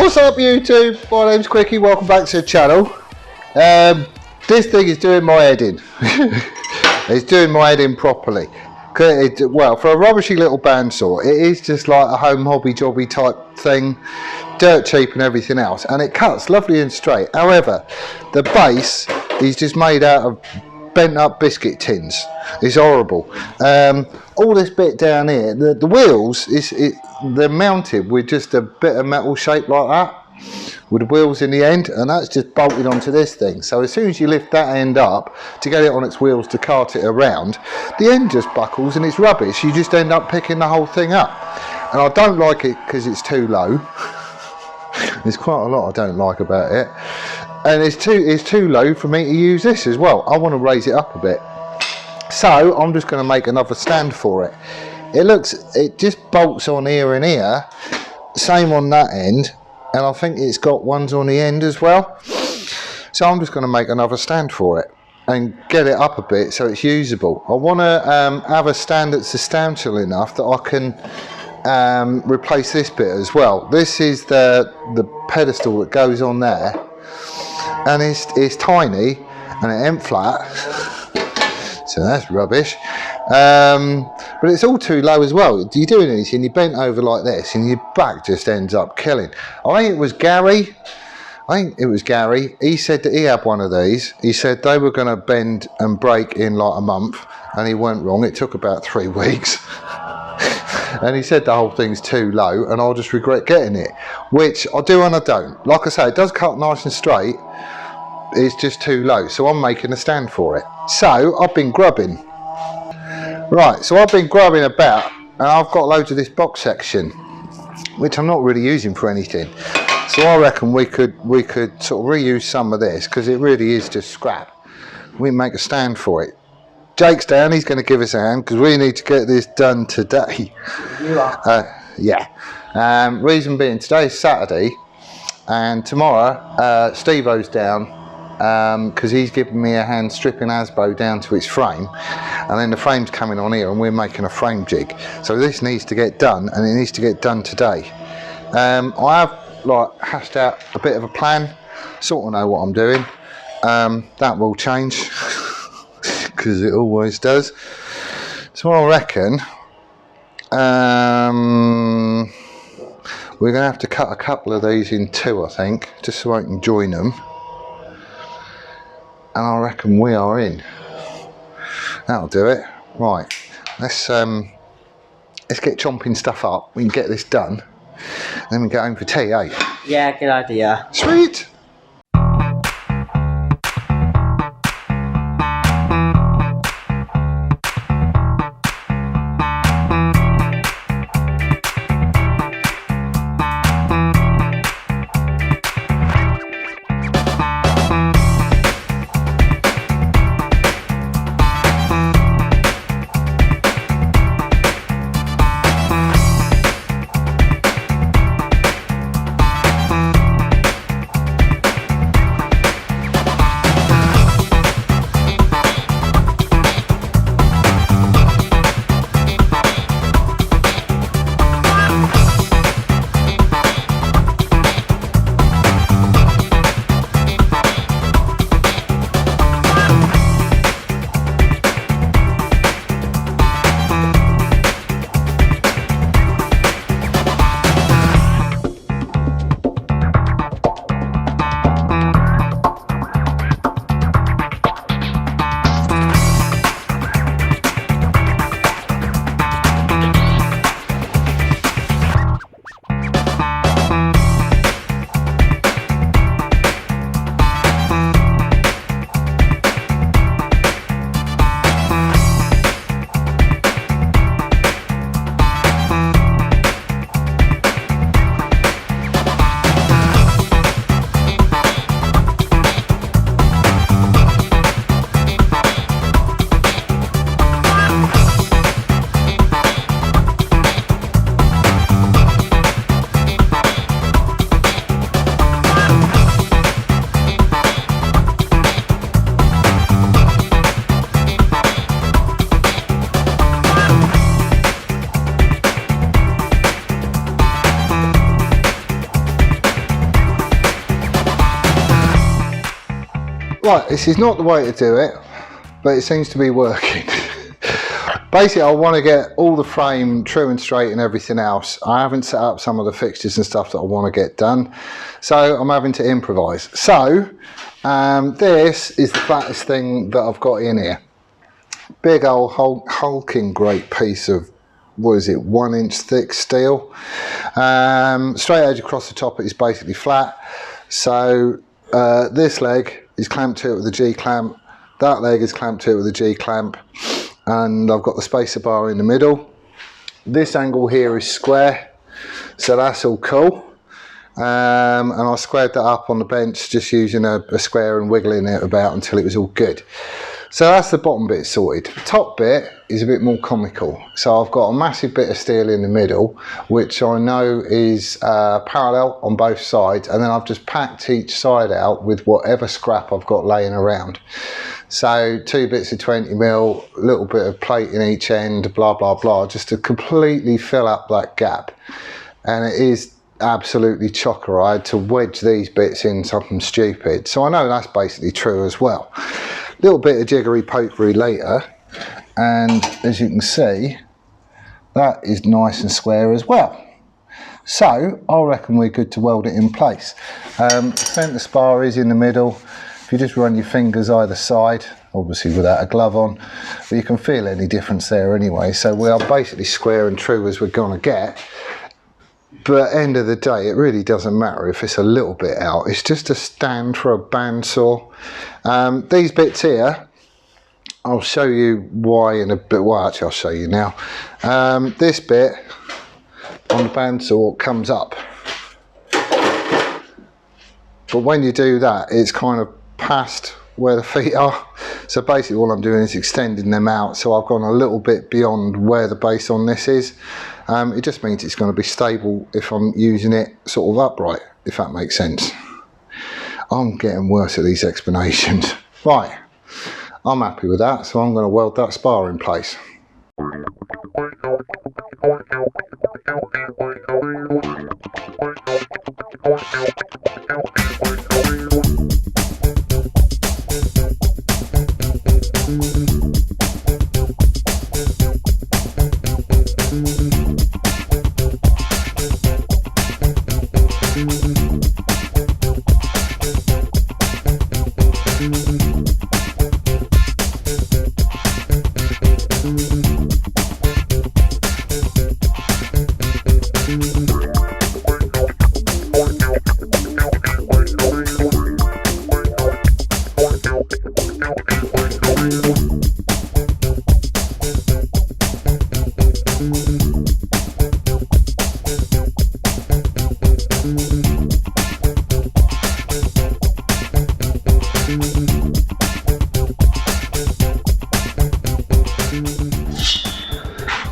What's up YouTube? My name's Quickie, welcome back to the channel. This thing is doing my head in. It's doing my head in properly. Well, for a rubbishy little bandsaw, it is just like a home hobby jobby type thing, dirt cheap and everything else, and it cuts lovely and straight. However, the base is just made out of bent up biscuit tins. It's horrible. All this bit down here, the wheels, they're mounted with just a bit of metal shape like that, with the wheels in the end, and that's just bolted onto this thing. So as soon as you lift that end up to get it on its wheels to cart it around, the end just buckles and it's rubbish. You just end up picking the whole thing up, and I don't like it because it's too low. There's quite a lot I don't like about it, and it's too low for me to use this as well. I want to raise it up a bit, so I'm just going to make another stand for it. It just bolts on here and here, same on that end, and I think it's got ones on the end as well. So I'm just going to make another stand for it and get it up a bit so it's usable. I want to have a stand that's substantial enough that I can replace this bit as well. This is the pedestal that goes on there, and it's tiny and it ain't flat, so that's rubbish. But it's all too low as well. You're doing anything, you bent over like this and your back just ends up killing. I think it was Gary. He said that he had one of these. He said they were going to bend and break in like a month, and he weren't wrong. It took about 3 weeks. And he said the whole thing's too low and I'll just regret getting it, which I do and I don't. Like I say, it does cut nice and straight. It's just too low, so I'm making a stand for it. So I've been grubbing. Right, so I've been grubbing about, and I've got loads of this box section, which I'm not really using for anything. So I reckon we could sort of reuse some of this, because it really is just scrap. We can make a stand for it. Jake's down, he's going to give us a hand, because we need to get this done today. You are? Yeah. Reason being, today's Saturday, and tomorrow Steve-O's down, because he's giving me a hand stripping Asbo down to its frame, and then the frame's coming on here and we're making a frame jig. So this needs to get done, and it needs to get done today. I have hashed out a bit of a plan, sort of know what I'm doing. That will change because it always does. So I reckon we're going to have to cut a couple of these in two, I think, just so I can join them. And I reckon we are in. That'll do it. Right, let's get chomping stuff up. We can get this done, and then we get home for tea, eh? Yeah, good idea. Sweet. Right, this is not the way to do it, but it seems to be working. Basically, I want to get all the frame true and straight and everything else. I haven't set up some of the fixtures and stuff that I want to get done, so I'm having to improvise. So, this is the flattest thing that I've got in here. Big old hulking great piece of, what is it, 1 inch thick steel. Straight edge across the top is basically flat. So, this leg is clamped to it with a G-clamp. That leg is clamped to it with a G-clamp. And I've got the spacer bar in the middle. This angle here is square, so that's all cool. And I squared that up on the bench just using a square and wiggling it about until it was all good. So that's the bottom bit sorted. The top bit is a bit more comical. So I've got a massive bit of steel in the middle, which I know is parallel on both sides, and then I've just packed each side out with whatever scrap I've got laying around. So 2 bits of 20mm, a little bit of plate in each end, blah, blah, blah, just to completely fill up that gap. And it is absolutely chocker. I had to wedge these bits in something stupid. So I know that's basically true as well. Little bit of jiggery pokery later, and as you can see, that is nice and square as well. So I reckon we're good to weld it in place. Centre spar is in the middle. If you just run your fingers either side, obviously without a glove on, but you can feel any difference there anyway. So we are basically square and true as we're gonna get. But end of the day, it really doesn't matter if it's a little bit out. It's just a stand for a bandsaw. These bits here, I'll show you why in a bit. Well, actually, I'll show you now. This bit on the bandsaw comes up. But when you do that, it's kind of past where the feet are. So basically all I'm doing is extending them out. So I've gone a little bit beyond where the base on this is. It just means it's going to be stable if I'm using it sort of upright, if that makes sense. I'm getting worse at these explanations. Right, I'm happy with that, so I'm going to weld that spar in place.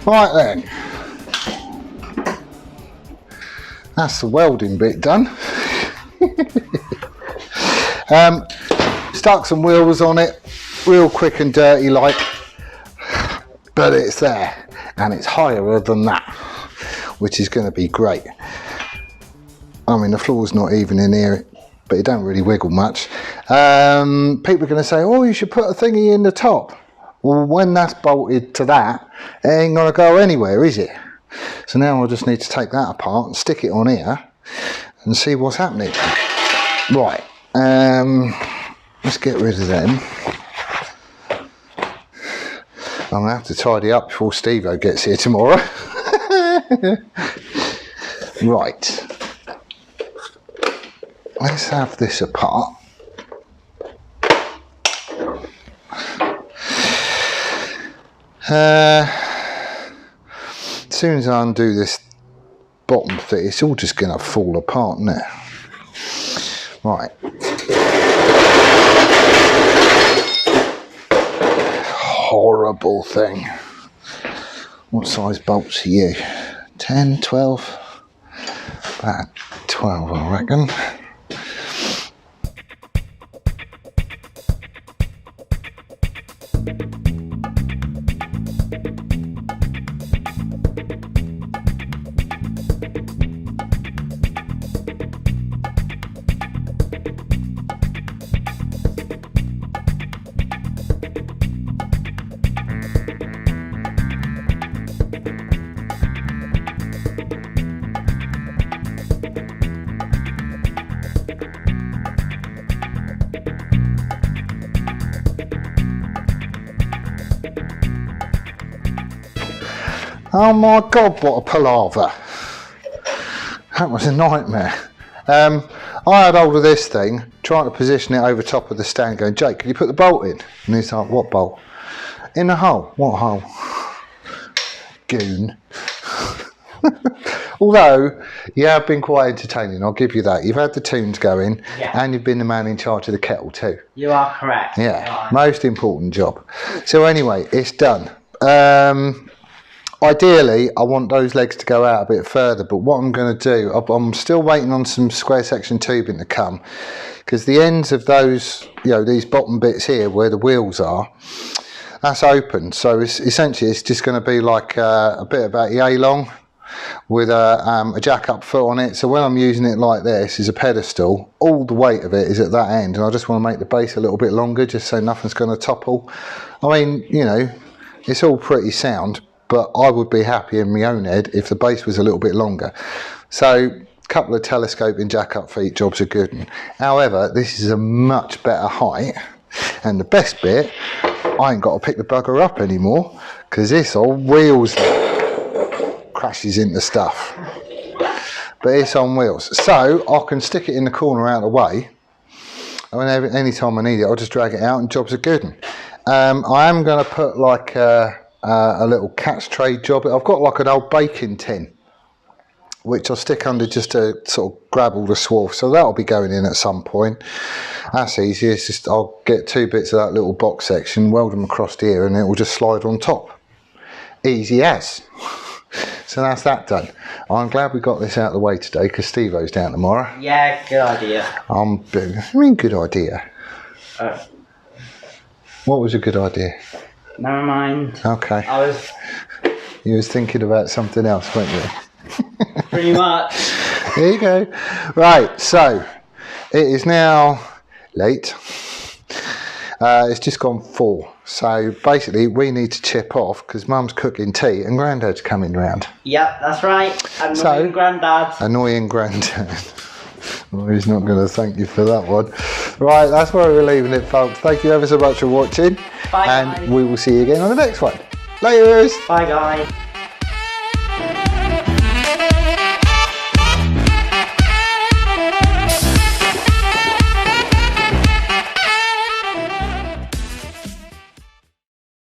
Right then, that's the welding bit done. Stuck some wheels on it, real quick and dirty like, but it's there and it's higher than that, which is going to be great. I mean, the floor's not even in here, but it don't really wiggle much. People are going to say, oh, you should put a thingy in the top. Well, when that's bolted to that, it ain't going to go anywhere, is it? So now I just need to take that apart and stick it on here and see what's happening. Right, let's get rid of them. I'm going to have to tidy up before Steve-O gets here tomorrow. Right, let's have this apart. As soon as I undo this bottom bit, it's all just going to fall apart, isn't it? Right. Horrible thing. What size bolts are you? 10, 12? About 12, I reckon. Oh my God, what a palaver. That was a nightmare. I had hold of this thing, trying to position it over top of the stand, going, Jake, can you put the bolt in? And he's like, what bolt? In the hole. What hole? Goon. Although, you have been quite entertaining, I'll give you that. You've had the tunes going, and you've been the man in charge of the kettle too. You are correct. Yeah, most important job. So anyway, it's done. Ideally, I want those legs to go out a bit further, but what I'm going to do, I'm still waiting on some square section tubing to come, because the ends of those, these bottom bits here where the wheels are, that's open. So essentially it's just going to be like a bit about yay long with a jack up foot on it. So when I'm using it like this as a pedestal, all the weight of it is at that end, and I just want to make the base a little bit longer just so nothing's going to topple. I mean, it's all pretty sound, but I would be happy in my own head if the base was a little bit longer. So a couple of telescoping jack up feet jobs are good. However, this is a much better height, and the best bit, I ain't got to pick the bugger up anymore, because this old wheels crashes into stuff. But it's on wheels, so I can stick it in the corner out of the way, and any time I need it I'll just drag it out and jobs are good. I am going to put like a little catch tray job. I've got like an old baking tin which I'll stick under just to sort of grab all the swarf, so that'll be going in at some point. That's easy. It's just I'll get 2 bits of that little box section, weld them across here, and it will just slide on top. Easy as. So that's that done. I'm glad we got this out of the way today, because Steve-O's down tomorrow. Yeah, good idea. I mean, good idea. What was a good idea? Never mind. Okay. You was thinking about something else, weren't you? Pretty much. There you go. Right, so it is now late. It's just gone 4. So basically we need to chip off because Mum's cooking tea and Grandad's coming round. Yep, that's right. Annoying Grandad. Annoying Grandad. Well, he's not going to thank you for that one. Right, that's where we're leaving it, folks. Thank you ever so much for watching. Bye, and guys. We will see you again on the next one. Laters. Bye, guys.